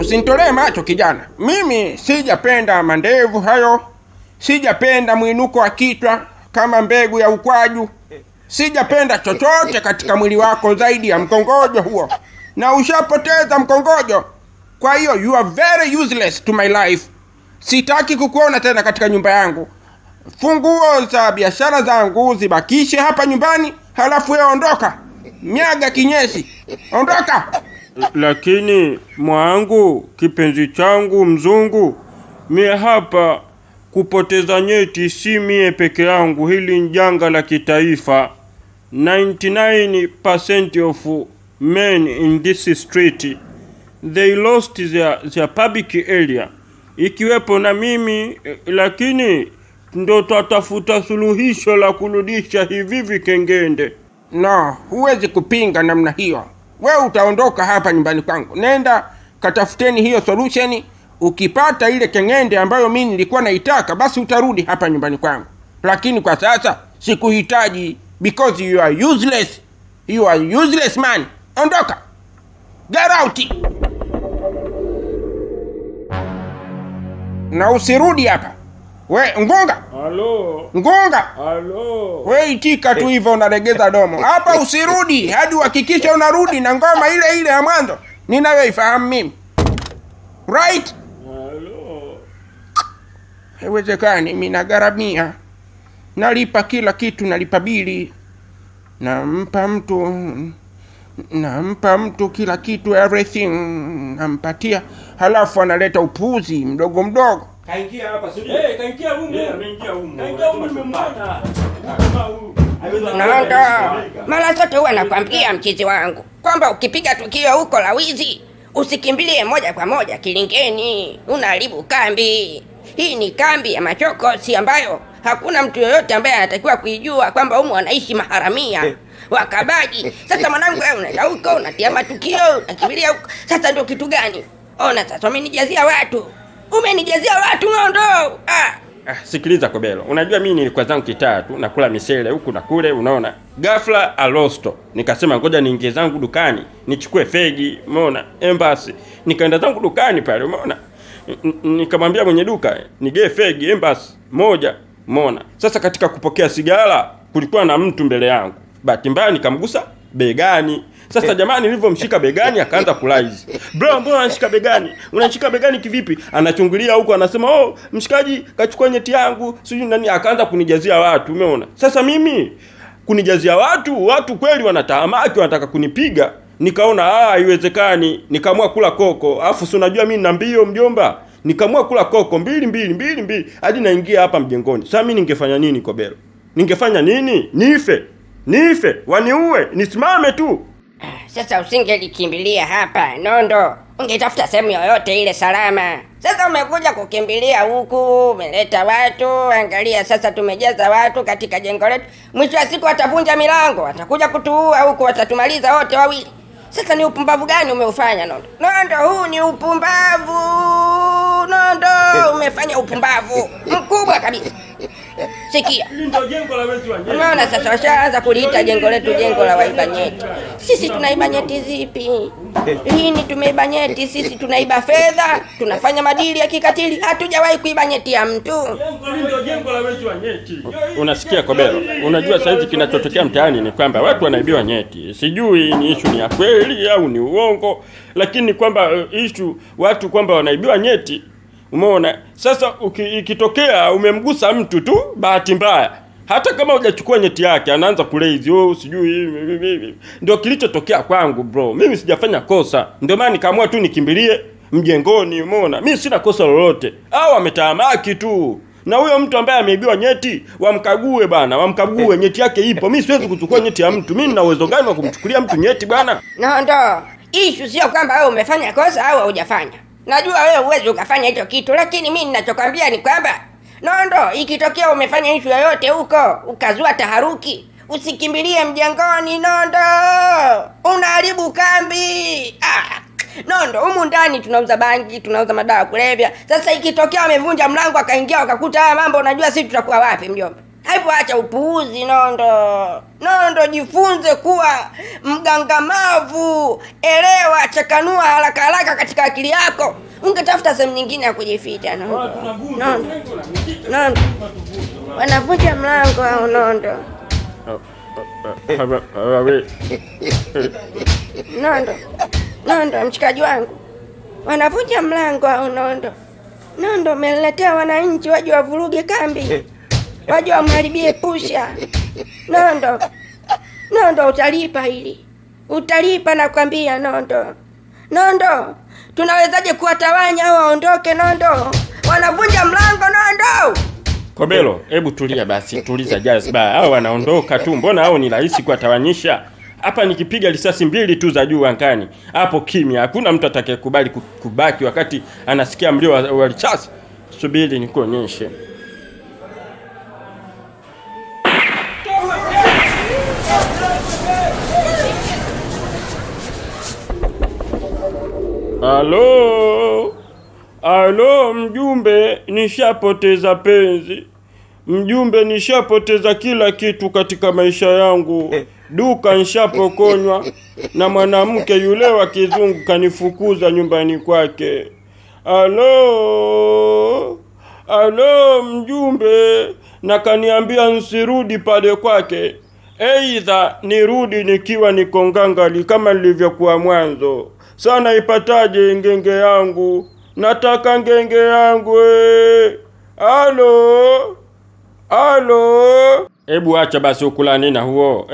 Usinitolee macho kijana. Mimi sijapenda mandevu hayo. Sijapenda mwinuko wa kichwa kama mbegu ya ukwaju. Sijapenda chochote katika mwili wako zaidi ya mkongojo huo. Na ushapoteza mkongojo. Kwa hiyo you are very useless to my life. Sitaki kukuona tena katika nyumba yangu. Funguo za biashara zangu zibakishe hapa nyumbani, halafu wewe ondoka. Miaga kinyesi. Ondoka. Lakini mwangu, kipenzi changu mzungu, mie hapa kupoteza nyeti si mie peke yangu, hili njanga la kitaifa. 99% of men in this street, they lost their public area, ikiwepo na mimi, lakini ndo tatafuta suluhisho la kurudisha hivi vikengende. No, huwezi kupinga namna hiyo. Wewe utaondoka hapa nyumbani kwangu. Nenda katafuteni hiyo solution. Ukipata ile kengende ambayo mimi nilikuwa naitaka, basi utarudi hapa nyumbani kwangu. Lakini kwa sasa sikuhitaji, because you are useless. You are useless man. Ondoka. Get out. Na usirudi hapa. We Ngunga. Halo. Ngunga. Halo. We itika tu hivyo unalegeza domo. Hapa usirudi hadi uhakikishe unarudi na ngoma ile ile ya mwanzo ninayoifahamu mimi. Right? Halo. Haiwezekani, mimi nagharamia. Nalipa kila kitu, nalipa bili. Nampa mtu kila kitu, everything nampatia. Halafu analeta upuzi mdogo mdogo. Kaingia hapa sio? Kaingia huko. Ameingia huko. Kaingia huko nimemwona. Naonda. Mara zote huwa nakwambia mchizi wangu kwamba ukipiga tukio huko la wizi usikimbilie moja kwa moja Kilingeni, unaharibu kambi. Hii ni kambi ya machokosi ambayo hakuna mtu yoyote ambaye anatakiwa kuijua kwamba humu wanaishi maharamia wakabaji. Sasa mwanangu, wewe unaenda huko unatia matukio, unakimbilia huko. Sasa ndio kitu gani? Ona sasa umenijazia watu. Nondo. Sikiliza Kobelo. Unajua mimi nilikuwa zangu kitaa tu nakula misele huku na kule, unaona. Ghafla alosto. Nikasema ngoja niingie zangu dukani, nichukue fegi, umeona? Embassy. Nikaenda zangu dukani pale, umeona? Nikamwambia mwenye duka, nigee fegi embassy moja, umeona? Sasa katika kupokea sigara kulikuwa na mtu mbele yangu. Bahati mbaya nikamgusa begani. Sasa jamani, nilivyomshika begani akaanza kulaizi. Bro, mbona unashika begani? Unashika begani kivipi? Anachungulia huko anasema, "Oh, mshikaji kachukua nyeti yangu." Sijui nani, akaanza kunijazia watu, umeona? Sasa mimi kunijazia watu kweli wanatahamaki, wanataka kunipiga. Nikaona haiwezekani, nikaamua kula koko. Alafu si unajua mimi nina mbio mjomba. Nikaamua kula koko mbili hadi naingia hapa mjengoni. Sasa mimi ningefanya nini Kobelo? Ningefanya nini? Nife, waniue, nisimame tu. Sasa usingelikimbilia hapa Nondo, ungetafuta sehemu yoyote ile salama. Sasa umekuja kukimbilia huku, umeleta watu. Angalia sasa tumejaza watu katika jengo letu. Mwisho wa siku watavunja milango, watakuja kutuua huku, watatumaliza wote wawili. Sasa ni upumbavu gani umeufanya Nondo? Nondo, huu ni upumbavu. Nondo, umefanya upumbavu mkubwa kabisa. Sikia. Ndio jengo la wetu wa nyeti. Unaona sasa washaanza kuliita jengo letu jengo la waiba nyeti. Sisi tunaiba nyeti zipi? Lini tumeiba nyeti? Sisi tunaiba fedha, tunafanya madili ya kikatili. Hatujawahi kuiba nyeti ya mtu. Ndio jengo la wetu wa nyeti. Unasikia Kobelo? Unajua sasa hivi kinachotokea mtaani ni kwamba watu wanaibiwa nyeti. Sijui ni issue ni ya kweli au ni uongo, lakini kwamba issue watu kwamba wanaibiwa nyeti. Umeona? Sasa ikitokea umemgusa mtu tu bahati mbaya, hata kama hujachukua nyeti yake anaanza kulezi, sijui. Ndio kilichotokea kwangu bro. Mimi sijafanya kosa. Ndio maana nikaamua tu nikimbilie mjengoni, umeona? Mimi sina kosa lolote. Hao wametahamaki tu. Na huyo mtu ambaye ameibiwa nyeti, wamkague bana, wamkague nyeti yake ipo. Mimi siwezi kuchukua nyeti ya mtu. Mimi nina uwezo gani wa kumchukulia mtu nyeti bana? Nondo, issue sio kwamba wewe umefanya kosa au hujafanya. Najua wewe huwezi ukafanya hicho kitu, lakini mimi ninachokwambia ni kwamba Nondo, ikitokea umefanya issue yoyote huko, ukazua taharuki, usikimbilie mjengoni Nondo. Unaharibu kambi. Nondo, humu ndani tunauza bangi, tunauza madawa kulevya. Sasa ikitokea wamevunja mlango akaingia wakakuta haya mambo, unajua sisi tutakuwa wapi mjomba? Hebu acha upuuzi Nondo. Nondo, jifunze kuwa mgangamavu. Elewa, chakanua haraka haraka katika akili yako. Ungetafuta sehemu nyingine ya kujificha Nondo. Nondo. Wanavunja mlango au Nondo? Nondo. Nondo, mshikaji wangu. Wanavunja mlango au Nondo? Nondo, umeletea wananchi waje wavuruge kambi. Waje wamharibie Pusha. Nondo. Nondo, utalipa hili. Utalipa nakwambia Nondo. Nondo, tunawezaje kuwatawanya au waondoke Nondo? Wanavunja mlango Nondo. Kobelo, hebu tulia basi, tuliza jazba. Hao wanaondoka tu, mbona hao ni rahisi kuwatawanyisha? Hapa nikipiga risasi 2 tu za juu angani, hapo kimya. Hakuna mtu atakayekubali kubaki wakati anasikia mlio wa risasi. Subiri nikuonyeshe. Alo mjumbe, nishapoteza penzi. Mjumbe, nishapoteza kila kitu katika maisha yangu. Duka nishapokonywa na mwanamke yule wa kizungu, kanifukuza nyumbani kwake. Alo mjumbe, na kaniambia nsirudi pale kwake. Aidha nirudi nikiwa niko ngangali kama nilivyokuwa mwanzo. Sana ipataje ngenge yangu? Nataka ngenge yangu. Alo. Hebu acha basi ukulani na huo.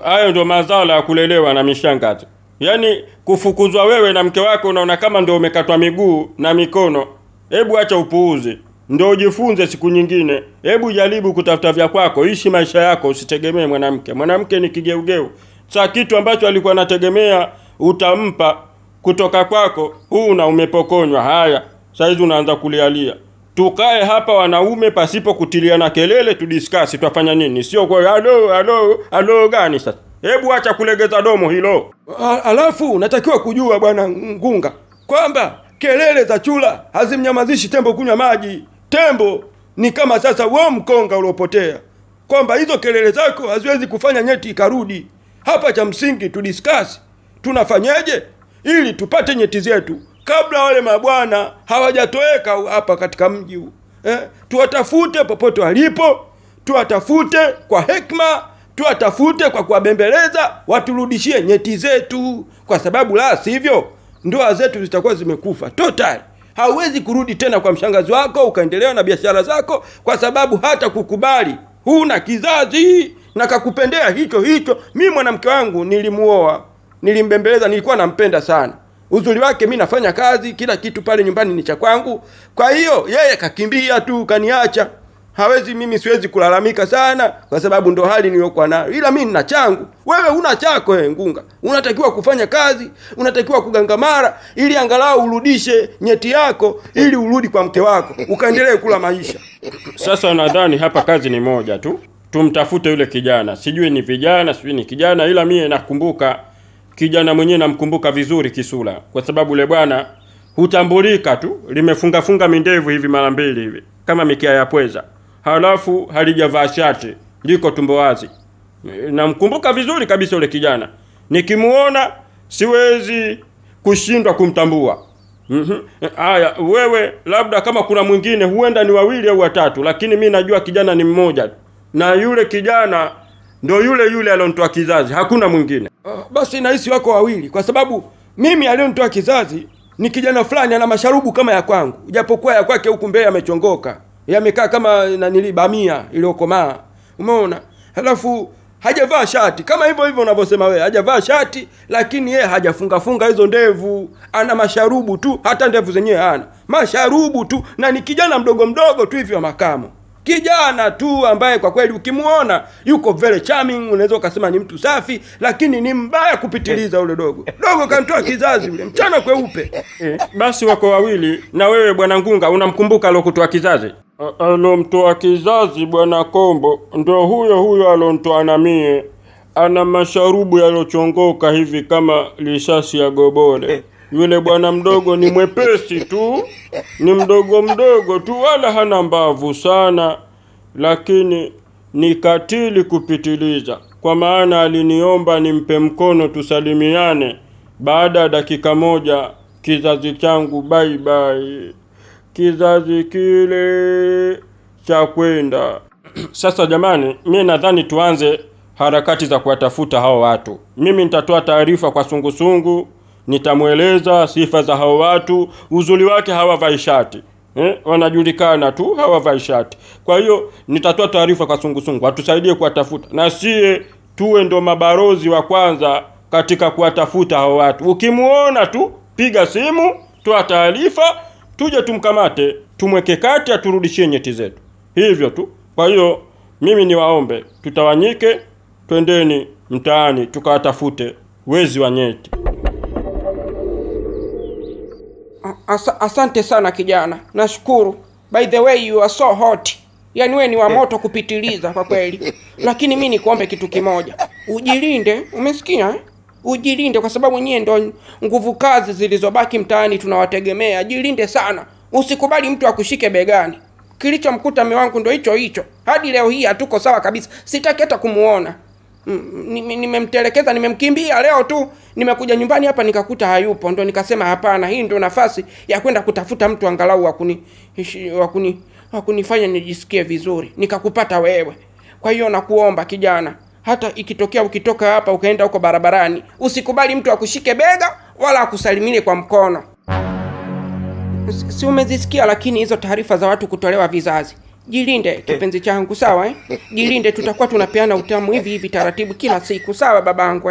Hayo ndo mazala ya kulelewa na mishangazi. Yaani kufukuzwa wewe na mke wako unaona kama ndo umekatwa miguu na mikono. Hebu acha upuuzi. Ndo ujifunze siku nyingine. Hebu jaribu kutafuta vya kwako, ishi maisha yako, usitegemee mwanamke. Mwanamke ni kigeugeu. Sasa kitu ambacho alikuwa anategemea utampa kutoka kwako, huu na umepokonywa. Haya, saizi unaanza kulialia. Tukae hapa wanaume pasipo kutiliana kelele, tudiscuss twafanya nini. Sio kwa alo gani sasa. Hebu acha kulegeza domo hilo. Alafu unatakiwa kujua bwana Ngunga kwamba kelele za chura hazimnyamazishi tembo kunywa maji. Tembo ni kama sasa wewe mkonga uliopotea, kwamba hizo kelele zako haziwezi kufanya nyeti ikarudi. Hapa cha msingi tudiscuss tunafanyaje ili tupate nyeti zetu kabla wale mabwana hawajatoweka hapa katika mji huu. Tuwatafute popote walipo, tuwatafute kwa hekima, tuwatafute kwa kuwabembeleza, waturudishie nyeti zetu, kwa sababu la sivyo ndoa zetu zitakuwa zimekufa total. Hauwezi kurudi tena kwa mshangazi wako ukaendelea na biashara zako, kwa sababu hata kukubali huna kizazi na kakupendea hicho. Mimi mwanamke wangu nilimuoa, nilimbembeleza, nilikuwa nampenda sana. Uzuri wake mimi nafanya kazi, kila kitu pale nyumbani ni cha kwangu. Kwa hiyo yeye kakimbia tu kaniacha. Hawezi, mimi siwezi kulalamika sana kwa sababu ndo hali niliyokuwa nayo. Ila mimi nina changu, wewe una chako. Ngunga, unatakiwa kufanya kazi, unatakiwa kugangamara ili angalau urudishe nyeti yako, ili urudi kwa mke wako ukaendelee kula maisha. Sasa nadhani hapa kazi ni moja tu, tumtafute yule kijana. Sijui ni vijana, sijui ni kijana, ila mie nakumbuka kijana mwenyewe, namkumbuka vizuri kisura, kwa sababu yule bwana hutambulika tu, limefunga mindevu hivi mara 2 hivi kama mikia ya pweza, halafu halijavaa shati, liko tumbo wazi. Namkumbuka vizuri kabisa yule kijana, nikimuona siwezi kushindwa kumtambua. Haya, wewe labda kama kuna mwingine huenda ni 2 au 3, lakini mimi najua kijana ni mmoja, na yule kijana ndo yule alionitoa kizazi, hakuna mwingine. Basi nahisi wako 2, kwa sababu mimi alionitoa kizazi ni kijana fulani ana masharubu kama ya kwangu, japokuwa ya kwake huku mbele yamechongoka, yamekaa kama bamia iliyokomaa, umeona. Halafu hajavaa shati kama hivyo unavyosema wewe, hajavaa shati, lakini yeye hajafunga hizo ndevu, ana masharubu tu, hata ndevu zenyewe hana, masharubu tu, na ni kijana mdogo tu hivi wa makamo. Kijana tu ambaye kwa kweli ukimuona yuko very charming, unaweza ukasema ni mtu safi, lakini ni mbaya kupitiliza ule dogo kanitoa kizazi ule mchana kweupe. Basi wako 2. Na wewe bwana Ngunga, unamkumbuka alokutoa kizazi? Alomtoa kizazi bwana Kombo ndio huyo alontoa na mie. Ana masharubu yalochongoka hivi kama lisasi ya gobole. Yule bwana mdogo ni mwepesi tu, ni mdogo tu, wala hana mbavu sana, lakini ni katili kupitiliza, kwa maana aliniomba nimpe mkono tusalimiane. Baada ya dakika moja, kizazi changu bye bye, kizazi kile cha kwenda. Sasa jamani, mimi nadhani tuanze harakati za kuwatafuta hao watu. Mimi nitatoa taarifa kwa sungusungu, nitamweleza sifa za hao watu. Uzuri wake hawavai shati, wanajulikana tu hawavai shati. Kwa hiyo nitatoa taarifa kwa sungusungu atusaidie kuwatafuta, na sie tuwe ndo mabarozi wa kwanza katika kuwatafuta hao watu. Ukimuona tu piga simu, toa taarifa, tuje tumkamate, tumweke kati, aturudishie nyeti zetu. Hivyo tu. Kwa hiyo mimi niwaombe tutawanyike, twendeni mtaani tukawatafute wezi wa nyeti. Asante sana kijana, nashukuru. By the way, you are so hot. Yaani wewe ni wa moto kupitiliza kwa kweli. Lakini mimi nikuombe kitu kimoja. Ujilinde, umesikia? Ujilinde kwa sababu nyie ndo nguvu kazi zilizobaki mtaani tunawategemea. Jilinde sana. Usikubali mtu akushike begani. Kilichomkuta mume wangu ndo hicho. Hadi leo hii hatuko sawa kabisa. Sitaki hata kumuona. Nimemtelekeza, nimemkimbia. Leo tu nimekuja nyumbani hapa nikakuta hayupo, ndo nikasema hapana, hii ndo nafasi ya kwenda kutafuta mtu angalau wa kunifanya nijisikie vizuri. Nikakupata wewe. Kwa hiyo nakuomba kijana, hata ikitokea ukitoka hapa ukaenda huko barabarani, usikubali mtu akushike bega wala akusalimie kwa mkono. Si umezisikia lakini hizo taarifa za watu kutolewa vizazi. Jilinde kipenzi changu, sawa Jilinde, tutakuwa tunapeana utamu hivi taratibu kila siku, sawa babangu